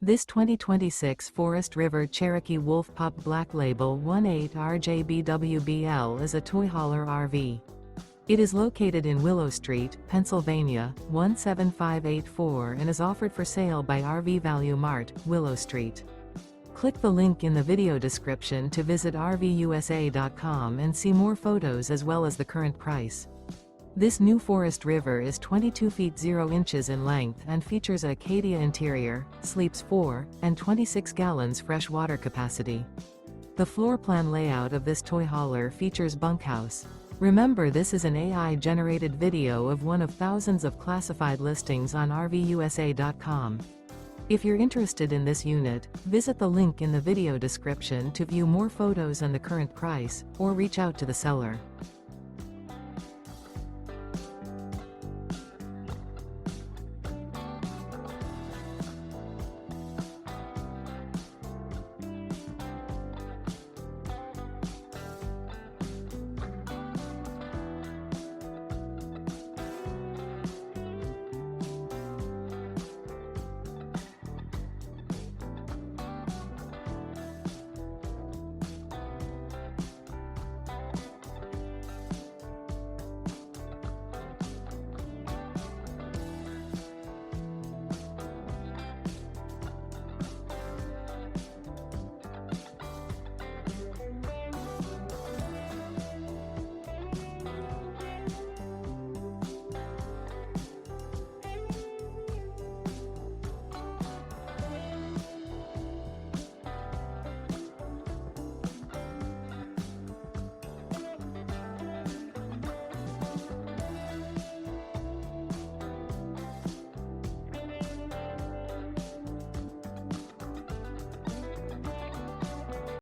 This 2026 Forest River Cherokee Wolf Pup Black Label 18RJBWBL is a toy hauler RV. It is located in Willow Street, Pennsylvania, 17584 and is offered for sale by RV Value Mart, Willow Street. Click the link in the video description to visit RVUSA.com and see more photos as well as the current price. This new Forest River is 22 feet 0 inches in length and features a Acadia interior, sleeps 4, and 26 gallons fresh water capacity. The floor plan layout of this toy hauler features bunkhouse. Remember, this is an AI-generated video of one of thousands of classified listings on RVUSA.com. If you're interested in this unit, visit the link in the video description to view more photos and the current price, or reach out to the seller.